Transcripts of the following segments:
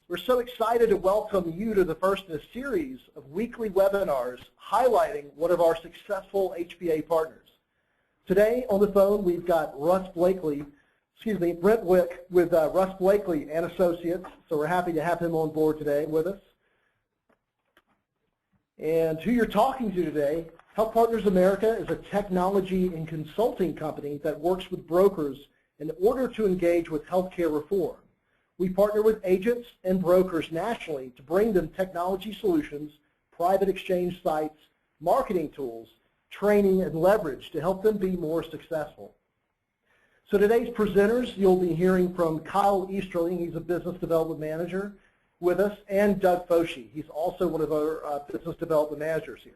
We're so excited to welcome you to the first in a series of weekly webinars highlighting one of our successful HPA partners. Today on the phone we've got Brent Wick with Russ Blakely and Associates. So we're happy to have him on board today with us. And who you're talking to today, Health Partners America is a technology and consulting company that works with brokers in order to engage with healthcare reform. We partner with agents and brokers nationally to bring them technology solutions, private exchange sites, marketing tools, training, and leverage to help them be more successful. So today's presenters, you'll be hearing from Kyle Easterling, he's a business development manager with us, and Doug Foshee. He's also one of our business development managers here.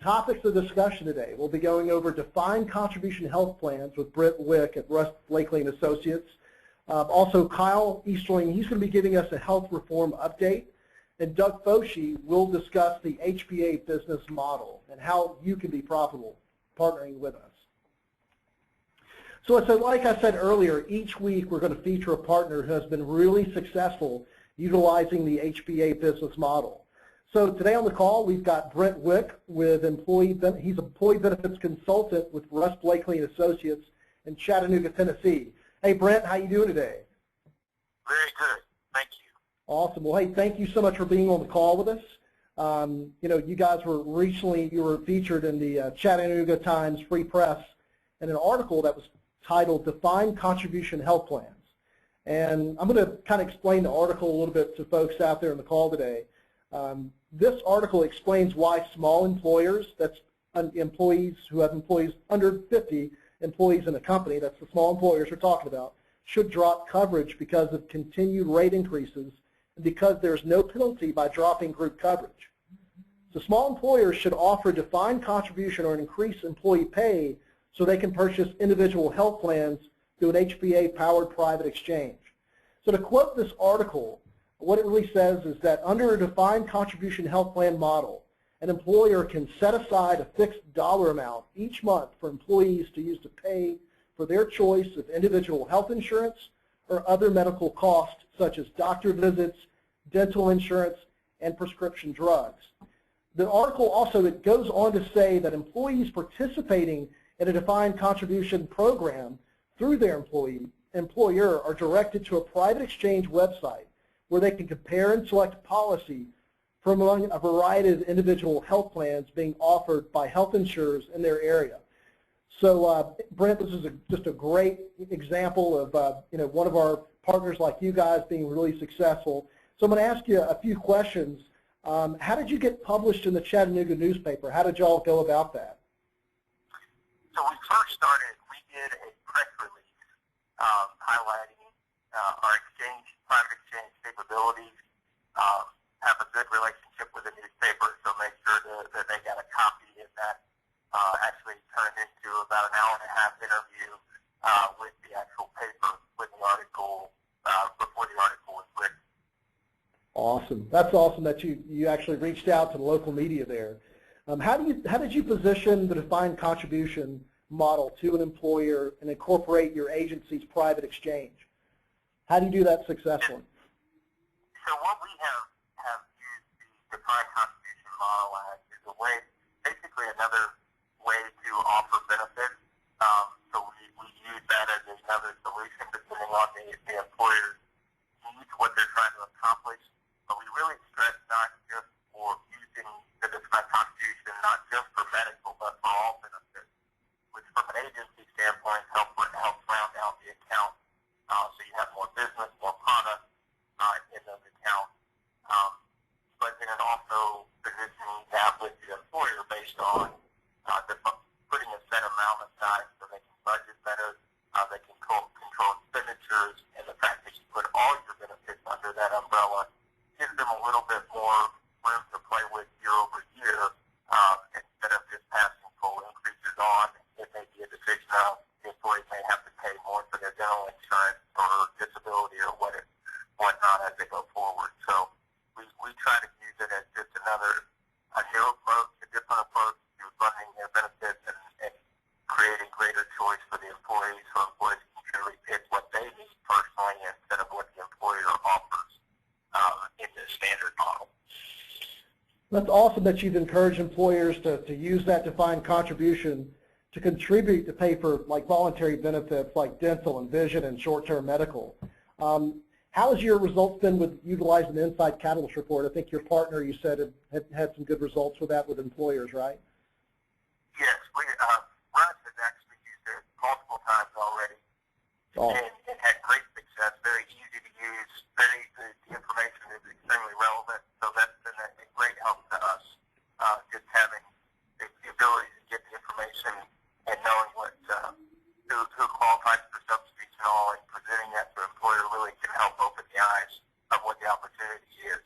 Topics of discussion today, we'll be going over defined contribution health plans with Brent Wick at Russ Blakely Associates. Also Kyle Easterling, he's going to be giving us a health reform update. And Doug Foshee will discuss the HPA business model and how you can be profitable partnering with us. So like I said earlier, each week we're going to feature a partner who has been really successful utilizing the HPA business model. So today on the call we've got Brent Wick with he's an employee benefits consultant with Russ Blakely Associates in Chattanooga, Tennessee. Hey Brent, how you doing today? Very good, thank you. Awesome. Well, hey, thank you so much for being on the call with us. You guys were featured in the Chattanooga Times Free Press in an article that was titled Defined Contribution Health Plans. And I'm going to kind of explain the article a little bit to folks out there in the call today. This article explains why small employers, that's employees who have employees under 50 employees in a company, that's the small employers we're talking about, should drop coverage because of continued rate increases and because there's no penalty by dropping group coverage. So small employers should offer defined contribution or an increased employee pay so they can purchase individual health plans through an HPA-powered private exchange. So to quote this article, what it really says is that under a defined contribution health plan model, an employer can set aside a fixed dollar amount each month for employees to use to pay for their choice of individual health insurance or other medical costs such as doctor visits, dental insurance, and prescription drugs. The article also, it goes on to say that employees participating in a defined contribution program through their employer are directed to a private exchange website where they can compare and select a policy from among a variety of individual health plans being offered by health insurers in their area. So Brent, this is just a great example of one of our partners like you guys being really successful. So I'm going to ask you a few questions. How did you get published in the Chattanooga Newspaper? How did y'all go about that? So when we first started, we did a press release highlighting our private exchange capabilities, have a good relationship with the newspaper, so make sure that they got a copy, and that actually turned into about an hour-and-a-half interview with the actual paper, with the article, before the article was written. Awesome. That's awesome that you actually reached out to the local media there. How did you position the defined contribution model to an employer and incorporate your agency's private exchange? How do you do that successfully? So what we have used the defined contribution model as is a way, basically another way to offer benefits. So we use that as another solution depending on the employer's needs, what they're trying to accomplish. But we really stress not just for using the defined contribution, not just for medical, but for all benefits, which from an agency standpoint helps round out the account, so you have more business, more product in those accounts. But then also positioning that with the employer based on putting a set amount aside so they can budget better, they can control expenditures, and the fact that you put all your benefits under that umbrella gives them a little bit more room to play with year over year, instead of just passing full increases on. It may be a decision of the employees may have to pay more for their dental insurance or disability or whatnot as they go forward. So we try to use it as just a new approach, a different approach to funding their benefits and creating greater choice for the employees, so employees can truly pick what they need personally instead of what the employer offers. That's awesome that you've encouraged employers to use that defined contribution to contribute to pay for like voluntary benefits like dental and vision and short-term medical. How has your results been with utilizing the Inside Catalyst Report? I think your partner, you said, had some good results with that with employers, right? Yes, Russ has actually used it multiple times already, and had great success. Very easy to use. The information is extremely relevant, so that's been a great help to us. Just having the ability to get the information and knowing who qualifies for subsidies and all, and presenting that to an employer really can help open the eyes of what the opportunity is.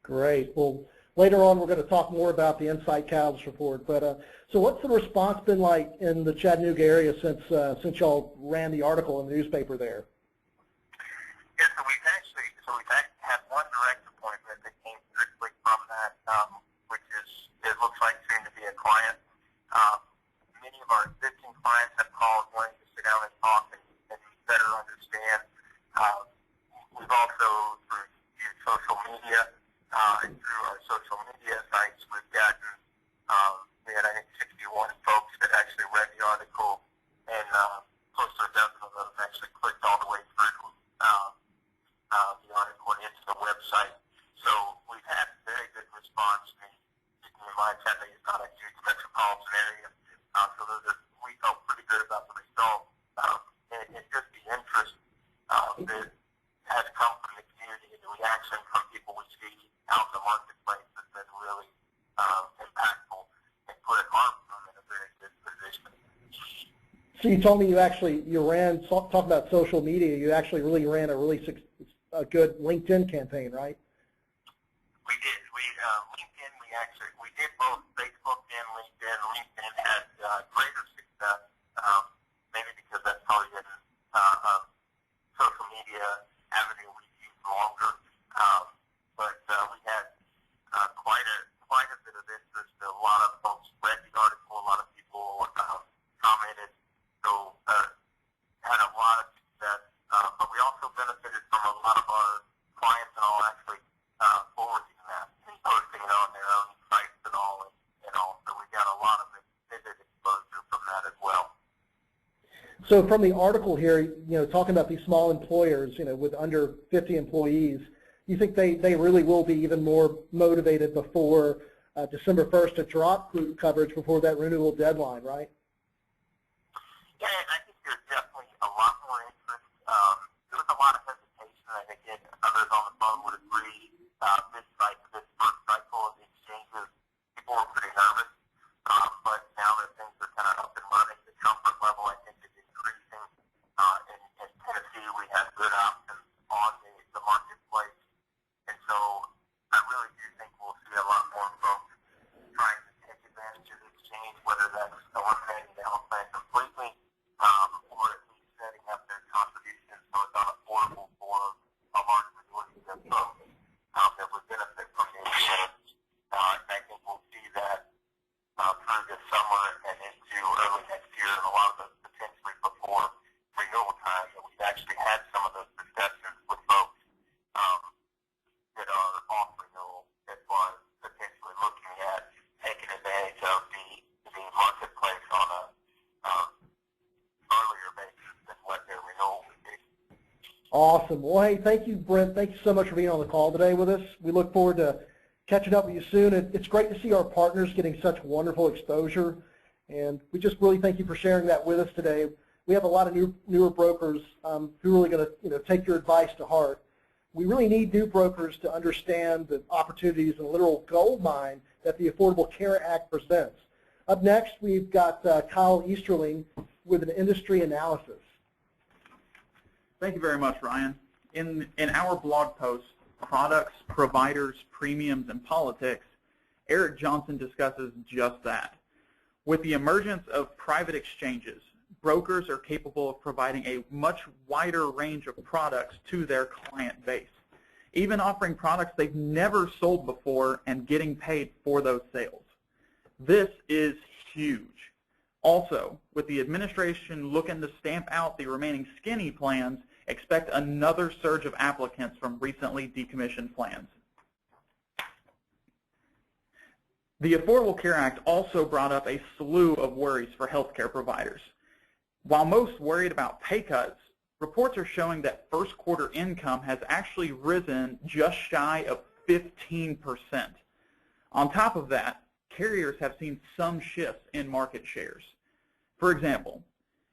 Great. Well, later on we're going to talk more about the Insight Catalyst Report. But so what's the response been like in the Chattanooga area since y'all ran the article in the newspaper there? Yeah, so we've had one direct appointment that came strictly from that, which it looks like soon to be a client. Many of our existing clients have called wanting to sit down and talk and better understand. We've also, through social media, and through our social media sites, we've gotten, we had, I think, 61 folks that actually read the article, and close to a dozen of them actually clicked all the way through the article and into the website. So we've had very good response. Keeping in mind, Chattanooga is not a huge metropolitan area, so we felt pretty good about the result. And just the interest that has come from the community and the reaction from people we see out in the marketplace has been really impactful and put our firm in a very good position. So you told me you ran, talk about social media, you actually really ran a good LinkedIn campaign, right? We did. LinkedIn, we did both Facebook and LinkedIn. LinkedIn had greater success, maybe because that's probably been a social media avenue we've used longer. But we had quite a bit of interest. A lot of folks read the article. A lot of people commented. So had a lot of success. But we also benefited from a lot of our clients and all actually forwarding that and posting it on their own sites and all. So we got a lot of vivid exposure from that as well. So from the article here, talking about these small employers, with under 50 employees, you think they really will be even more motivated before December 1st to drop group coverage before that renewal deadline, right? Yeah, I think there's definitely a lot more interest. There was a lot of hesitation. I think others on the phone would agree. This first cycle of the exchanges, people were pretty nervous. But now that things are kind of up and running, the comfort level, I think, is increasing. In Tennessee, we have good options on the marketplace. And so I really do think we'll see a lot more folks trying to take advantage of the exchange, whether that's eliminating the health plan completely, or at least setting up their contributions so it's unaffordable for a large majority of folks that would benefit from the exchange. And I think we'll see that through this summer and into early next year, and a lot of those potentially before renewal time, that we've actually had some of those discussions with folks that are off renewal that was potentially looking at taking advantage of the marketplace on a earlier basis than what their renewal would be. Awesome. Well, hey, thank you, Brent. Thank you so much for being on the call today with us. We look forward to catching up with you soon. It's great to see our partners getting such wonderful exposure, and we just really thank you for sharing that with us today. We have a lot of newer brokers who are really going to take your advice to heart. We really need new brokers to understand the opportunities and literal gold mine that the Affordable Care Act presents. Up next, we've got Kyle Easterling with an industry analysis. Thank you very much, Ryan. In our blog post, Products, Providers, Premiums, and Politics, Eric Johnson discusses just that. With the emergence of private exchanges, brokers are capable of providing a much wider range of products to their client base, even offering products they've never sold before and getting paid for those sales. This is huge. Also, with the administration looking to stamp out the remaining skinny plans, expect another surge of applicants from recently decommissioned plans. The Affordable Care Act also brought up a slew of worries for healthcare providers. While most worried about pay cuts, reports are showing that first quarter income has actually risen just shy of 15%. On top of that, carriers have seen some shifts in market shares. For example,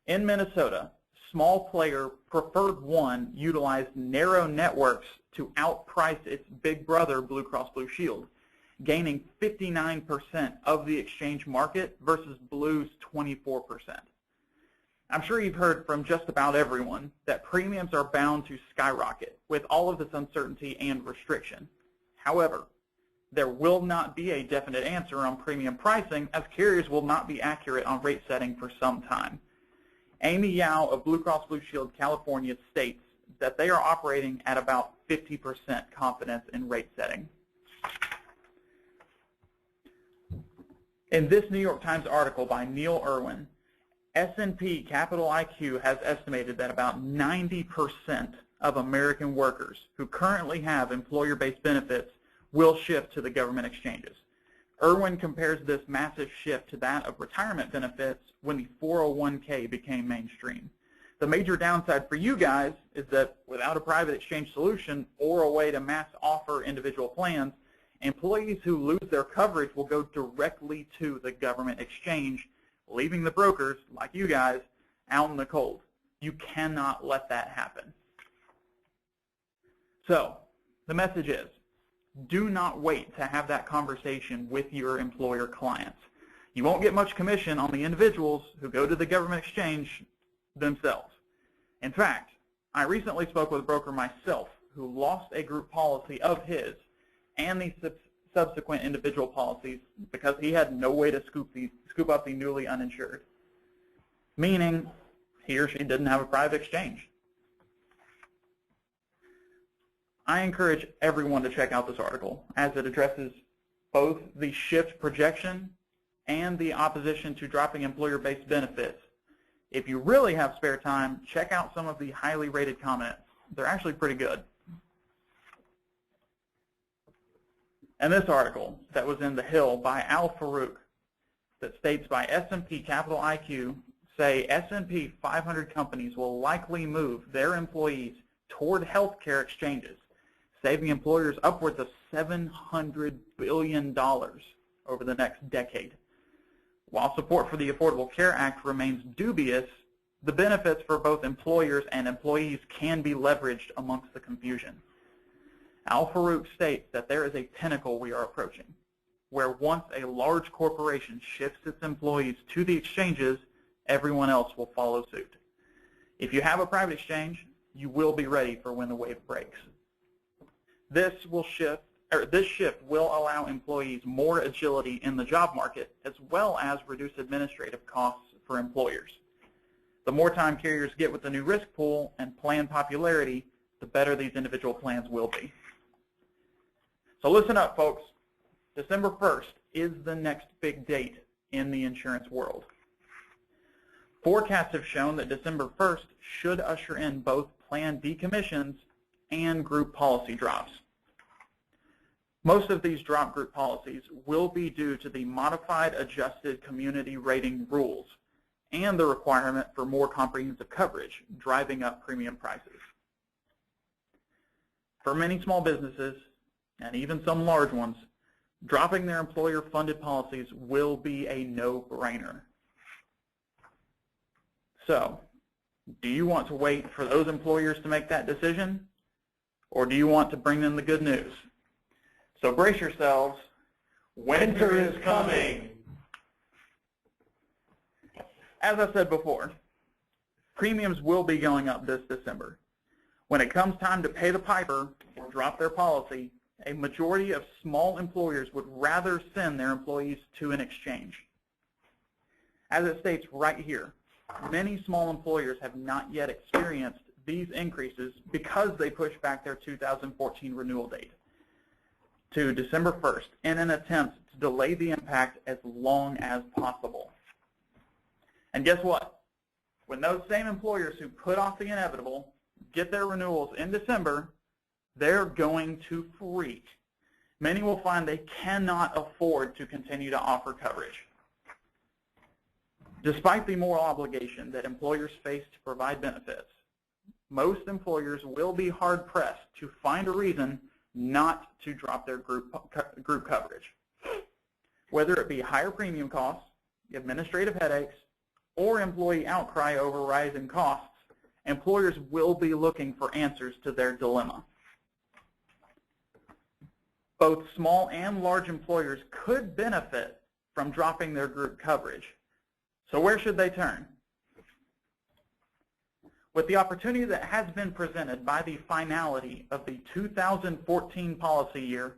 in Minnesota, small player Preferred One utilized narrow networks to outprice its big brother Blue Cross Blue Shield, gaining 59% of the exchange market versus Blue's 24%. I'm sure you've heard from just about everyone that premiums are bound to skyrocket with all of this uncertainty and restriction. However, there will not be a definite answer on premium pricing, as carriers will not be accurate on rate setting for some time. Amy Yao of Blue Cross Blue Shield California states that they are operating at about 50% confidence in rate setting. In this New York Times article by Neil Irwin, S&P Capital IQ has estimated that about 90% of American workers who currently have employer-based benefits will shift to the government exchanges. Irwin compares this massive shift to that of retirement benefits when the 401k became mainstream. The major downside for you guys is that without a private exchange solution or a way to mass offer individual plans, employees who lose their coverage will go directly to the government exchange, leaving the brokers, like you guys, out in the cold. You cannot let that happen. So, the message is, do not wait to have that conversation with your employer clients. You won't get much commission on the individuals who go to the government exchange themselves. In fact, I recently spoke with a broker myself who lost a group policy of his and the subsequent individual policies because he had no way to scoop up the newly uninsured, meaning he or she didn't have a private exchange. I encourage everyone to check out this article as it addresses both the shift projection and the opposition to dropping employer-based benefits. If you really have spare time, check out some of the highly rated comments. They're actually pretty good. And this article that was in The Hill by Al Farouk that states by S&P Capital IQ say S&P 500 companies will likely move their employees toward healthcare exchanges, saving employers upwards of $700 billion over the next decade. While support for the Affordable Care Act remains dubious, the benefits for both employers and employees can be leveraged amongst the confusion. Al Farouk states that there is a pinnacle we are approaching, where once a large corporation shifts its employees to the exchanges, everyone else will follow suit. If you have a private exchange, you will be ready for when the wave breaks. This shift will allow employees more agility in the job market, as well as reduce administrative costs for employers. The more time carriers get with the new risk pool and plan popularity, the better these individual plans will be. So listen up, folks. December 1st is the next big date in the insurance world. Forecasts have shown that December 1st should usher in both plan decommissions and group policy drops. Most of these drop group policies will be due to the modified adjusted community rating rules and the requirement for more comprehensive coverage, driving up premium prices. For many small businesses, and even some large ones, dropping their employer-funded policies will be a no-brainer. So, do you want to wait for those employers to make that decision, or do you want to bring them the good news? So brace yourselves. Winter is coming. As I said before, premiums will be going up this December. When it comes time to pay the piper or drop their policy, a majority of small employers would rather send their employees to an exchange. As it states right here, many small employers have not yet experienced these increases because they pushed back their 2014 renewal date to December 1st in an attempt to delay the impact as long as possible. And guess what? When those same employers who put off the inevitable get their renewals in December, they're going to freak many will find they cannot afford to continue to offer coverage. Despite the moral obligation that employers face to provide benefits, most employers will be hard-pressed to find a reason not to drop their group coverage. Whether it be higher premium costs, administrative headaches, or employee outcry over rising costs, employers will be looking for answers to their dilemma. Both small and large employers could benefit from dropping their group coverage. So where should they turn? With the opportunity that has been presented by the finality of the 2014 policy year,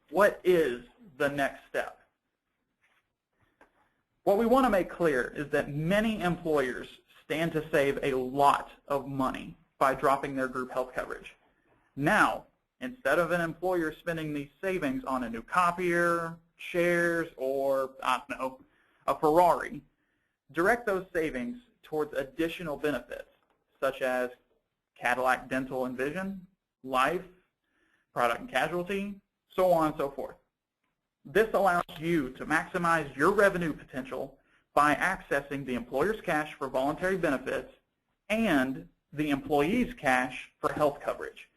what is the next step? What we want to make clear is that many employers stand to save a lot of money by dropping their group health coverage. Now, instead of an employer spending these savings on a new copier, shares, or, I don't know, a Ferrari, direct those savings towards additional benefits, such as Cadillac Dental and Vision, life, product and casualty, so on and so forth. This allows you to maximize your revenue potential by accessing the employer's cash for voluntary benefits and the employee's cash for health coverage.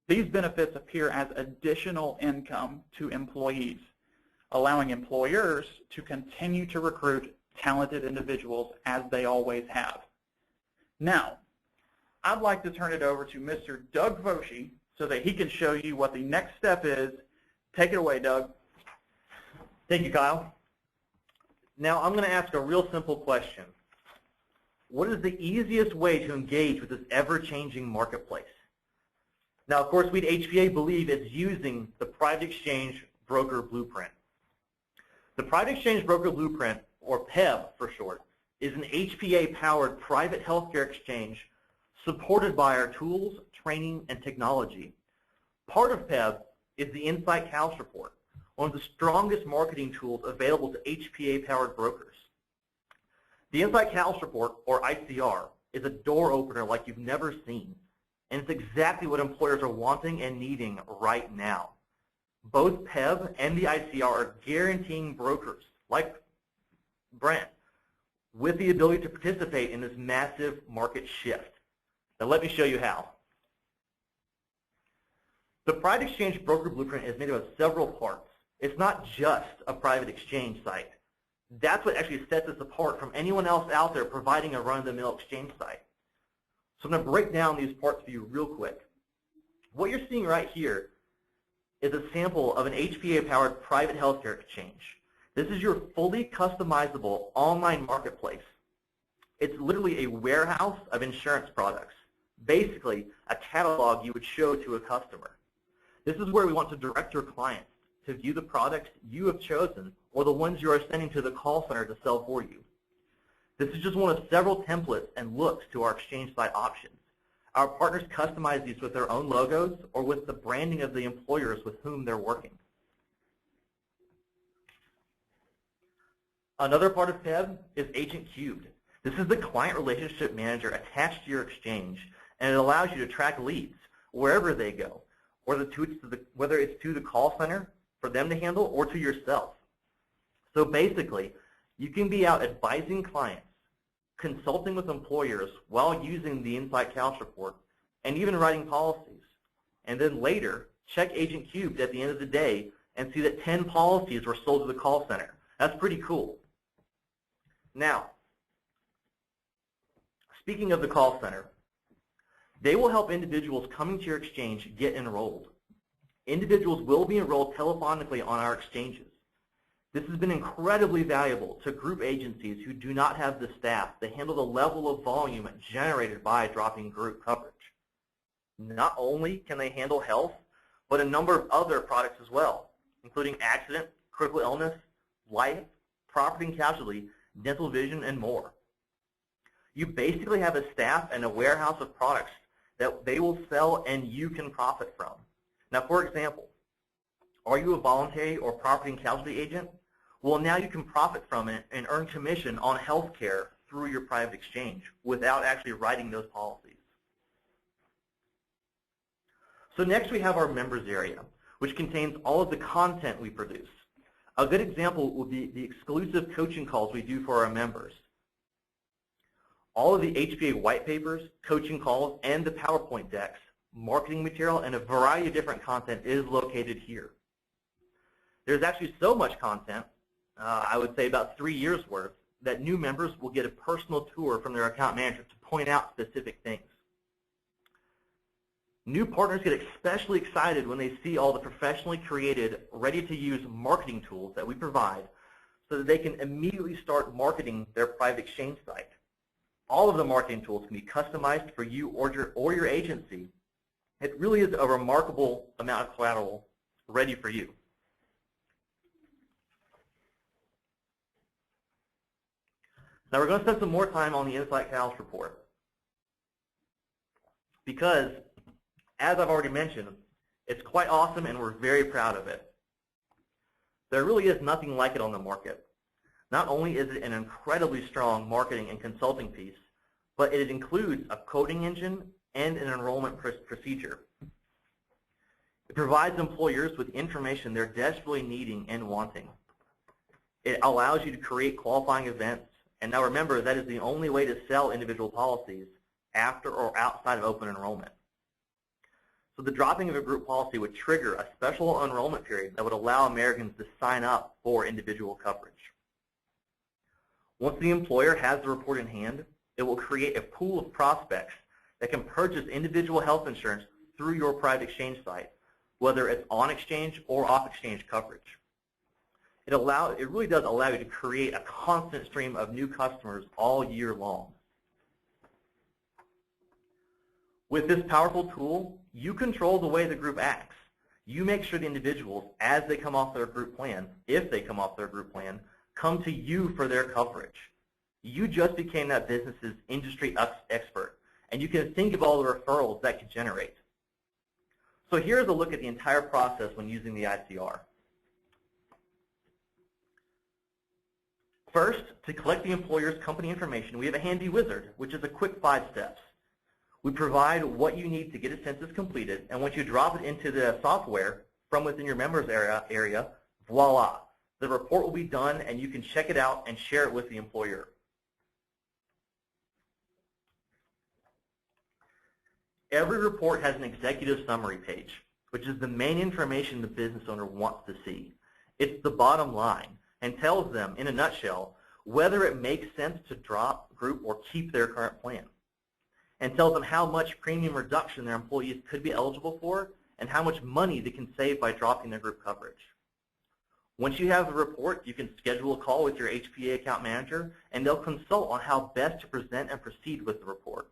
These benefits appear as additional income to employees, allowing employers to continue to recruit talented individuals as they always have. Now, I'd like to turn it over to Mr. Doug Voshi so that he can show you what the next step is. Take it away, Doug. Thank you, Kyle. Now I'm going to ask a real simple question. What is the easiest way to engage with this ever-changing marketplace? Now, of course, we at HPA believe it's using the Private Exchange Broker Blueprint. The Private Exchange Broker Blueprint, or PEB for short, is an HPA-powered private healthcare exchange supported by our tools, training, and technology. Part of PEB is the Insight House Report, one of the strongest marketing tools available to HPA-powered brokers. The Insight House Report, or ICR, is a door opener like you've never seen, and it's exactly what employers are wanting and needing right now. Both PEB and the ICR are guaranteeing brokers, like Brent, with the ability to participate in this massive market shift. Now let me show you how. The Private Exchange Broker Blueprint is made up of several parts. It's not just a private exchange site. That's what actually sets us apart from anyone else out there providing a run-of-the-mill exchange site. So I'm going to break down these parts for you real quick. What you're seeing right here is a sample of an HPA-powered private healthcare exchange. This is your fully customizable online marketplace. It's literally a warehouse of insurance products, basically a catalog you would show to a customer. This is where we want to direct your clients to view the products you have chosen or the ones you are sending to the call center to sell for you. This is just one of several templates and looks to our exchange site options. Our partners customize these with their own logos or with the branding of the employers with whom they're working. Another part of PEB is Agent Cubed. This is the client relationship manager attached to your exchange, and it allows you to track leads wherever they go, whether it's to the call center for them to handle or to yourself. So basically, you can be out advising clients, consulting with employers while using the Insight House Report, and even writing policies. And then later, check Agent Cubed at the end of the day and see that 10 policies were sold to the call center. That's pretty cool. Now, speaking of the call center, they will help individuals coming to your exchange get enrolled. Individuals will be enrolled telephonically on our exchanges. This has been incredibly valuable to group agencies who do not have the staff to handle the level of volume generated by dropping group coverage. Not only can they handle health, but a number of other products as well, including accident, critical illness, life, property and casualty, dental, vision, and more. You basically have a staff and a warehouse of products that they will sell and you can profit from. Now, for example, are you a voluntary or property and casualty agent? Well, now you can profit from it and earn commission on health care through your private exchange without actually writing those policies. So next we have our members area, which contains all of the content we produce. A good example would be the exclusive coaching calls we do for our members. All of the HPA white papers, coaching calls, and the PowerPoint decks, marketing material, and a variety of different content is located here. There's actually so much content, I would say about 3 years worth, that new members will get a personal tour from their account manager to point out specific things. New partners get especially excited when they see all the professionally created, ready-to-use marketing tools that we provide so that they can immediately start marketing their private exchange site. All of the marketing tools can be customized for you or your agency. It really is a remarkable amount of collateral ready for you. Now we're going to spend some more time on the Insight Catalyst report because, as I've already mentioned, it's quite awesome and we're very proud of it. There really is nothing like it on the market. Not only is it an incredibly strong marketing and consulting piece, but it includes a coding engine and an enrollment procedure. It provides employers with information they're desperately needing and wanting. It allows you to create qualifying events. And now remember, that is the only way to sell individual policies after or outside of open enrollment. So the dropping of a group policy would trigger a special enrollment period that would allow Americans to sign up for individual coverage. Once the employer has the report in hand, it will create a pool of prospects that can purchase individual health insurance through your private exchange site, whether it's on exchange or off exchange coverage. It really does allow you to create a constant stream of new customers all year long. With this powerful tool, you control the way the group acts. You make sure the individuals, as they come off their group plan, if they come off their group plan, come to you for their coverage. You just became that business's industry expert, and you can think of all the referrals that could generate. So here's a look at the entire process when using the ICR. First, to collect the employer's company information, we have a handy wizard, which is a quick 5 steps. We provide what you need to get a census completed, and once you drop it into the software from within your members area, voila, the report will be done and you can check it out and share it with the employer. Every report has an executive summary page, which is the main information the business owner wants to see. It's the bottom line and tells them, in a nutshell, whether it makes sense to drop, group, or keep their current plan, and tells them how much premium reduction their employees could be eligible for and how much money they can save by dropping their group coverage. Once you have the report, you can schedule a call with your HPA account manager, and they'll consult on how best to present and proceed with the report.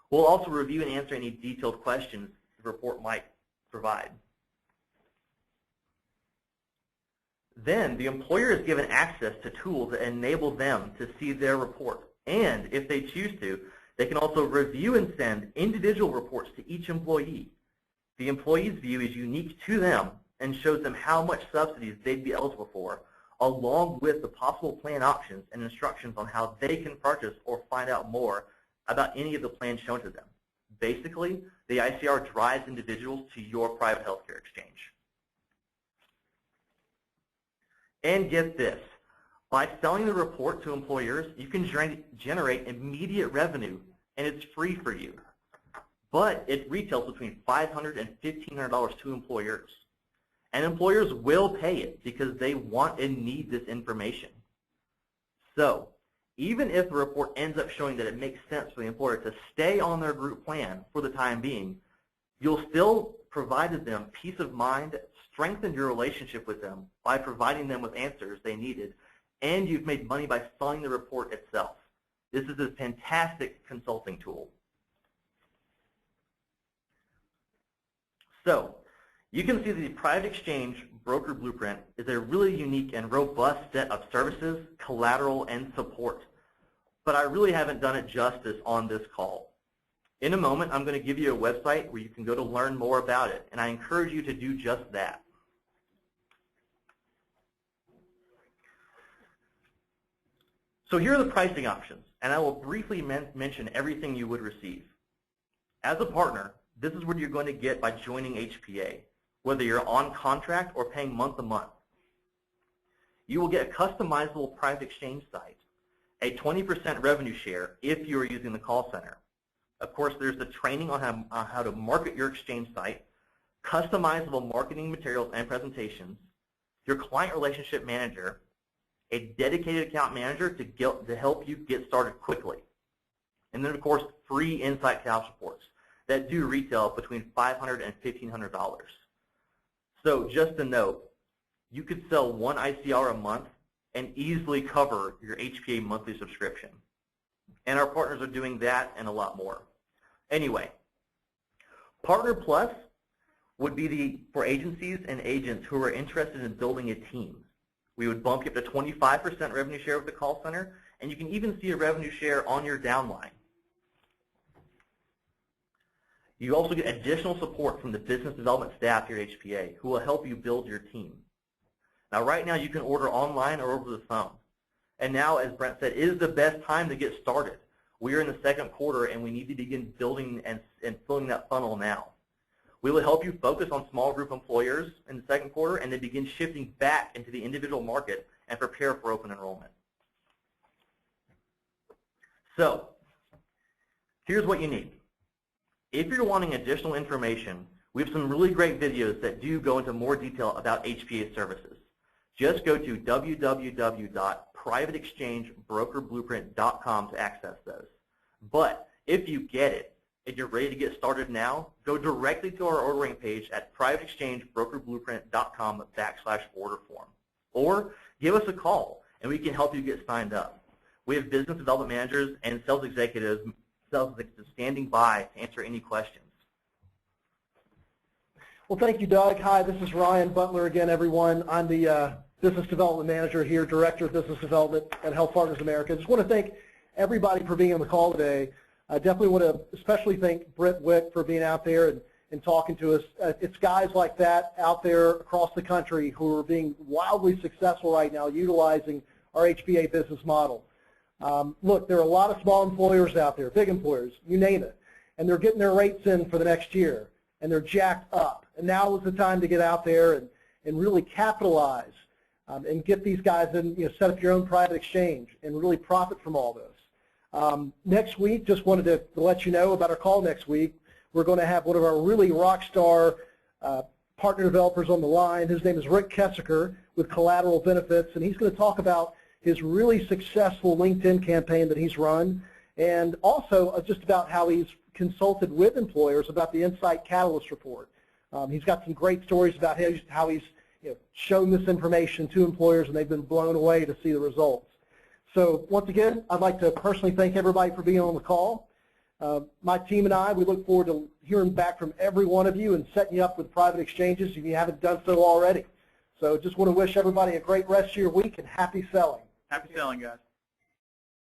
We'll also review and answer any detailed questions the report might provide. Then the employer is given access to tools that enable them to see their report. And if they choose to, they can also review and send individual reports to each employee. The employee's view is unique to them and shows them how much subsidies they'd be eligible for, along with the possible plan options and instructions on how they can purchase or find out more about any of the plans shown to them. Basically, the ICR drives individuals to your private healthcare exchange. And get this, by selling the report to employers, you can generate immediate revenue, and it's free for you. But it retails between $500 and $1,500 to employers. And employers will pay it because they want and need this information. So, even if the report ends up showing that it makes sense for the employer to stay on their group plan for the time being, you'll still provide them peace of mind, strengthen your relationship with them by providing them with answers they needed, and you've made money by selling the report itself. This is a fantastic consulting tool. So, you can see that the private exchange broker blueprint is a really unique and robust set of services, collateral, and support. But I really haven't done it justice on this call. In a moment, I'm going to give you a website where you can go to learn more about it, and I encourage you to do just that. So here are the pricing options, and I will briefly mention everything you would receive. As a partner, this is what you're going to get by joining HPA. whether you're on contract or paying month to month. You will get a customizable private exchange site, a 20% revenue share if you are using the call center. Of course, there's the training on how to market your exchange site, customizable marketing materials and presentations, your client relationship manager, a dedicated account manager to help you get started quickly, and then, of course, free Insight Sales reports that do retail between $500 and $1,500. So just a note, you could sell one ICR a month and easily cover your HPA monthly subscription. And our partners are doing that and a lot more. Anyway, Partner Plus would be for agencies and agents who are interested in building a team. We would bump you up to 25% revenue share with the call center, and you can even see a revenue share on your downline. You also get additional support from the business development staff here at HPA who will help you build your team. Now, right now, you can order online or over the phone. And now, as Brent said, is the best time to get started. We are in the second quarter, and we need to begin building and filling that funnel now. We will help you focus on small group employers in the second quarter and then begin shifting back into the individual market and prepare for open enrollment. So, here's what you need. If you're wanting additional information, we have some really great videos that do go into more detail about HPA services. Just go to www.privateexchangebrokerblueprint.com to access those. But if you get it and you're ready to get started now, go directly to our ordering page at privateexchangebrokerblueprint.com/order form. Or give us a call and we can help you get signed up. We have business development managers and sales executives standing by to answer any questions. Well, thank you, Doug. Hi, this is Ryan Butler again, everyone. I'm the Business Development Manager here, Director of Business Development at Health Partners America. I just want to thank everybody for being on the call today. I definitely want to especially thank Brent Wick for being out there and talking to us. It's guys like that out there across the country who are being wildly successful right now utilizing our HPA business model. Look, there are a lot of small employers out there, big employers, you name it, and they're getting their rates in for the next year, and they're jacked up. And now is the time to get out there and really capitalize and get these guys in, set up your own private exchange and really profit from all this. Next week, just wanted to let you know about our call next week. We're going to have one of our really rock star partner developers on the line. His name is Rick Kessiker with Collateral Benefits, and he's going to talk about his really successful LinkedIn campaign that he's run, and also just about how he's consulted with employers about the Insight Catalyst Report. He's got some great stories about how he's shown this information to employers, and they've been blown away to see the results. So once again, I'd like to personally thank everybody for being on the call. My team and I, we look forward to hearing back from every one of you and setting you up with private exchanges if you haven't done so already. So just want to wish everybody a great rest of your week and happy selling. Happy selling, guys.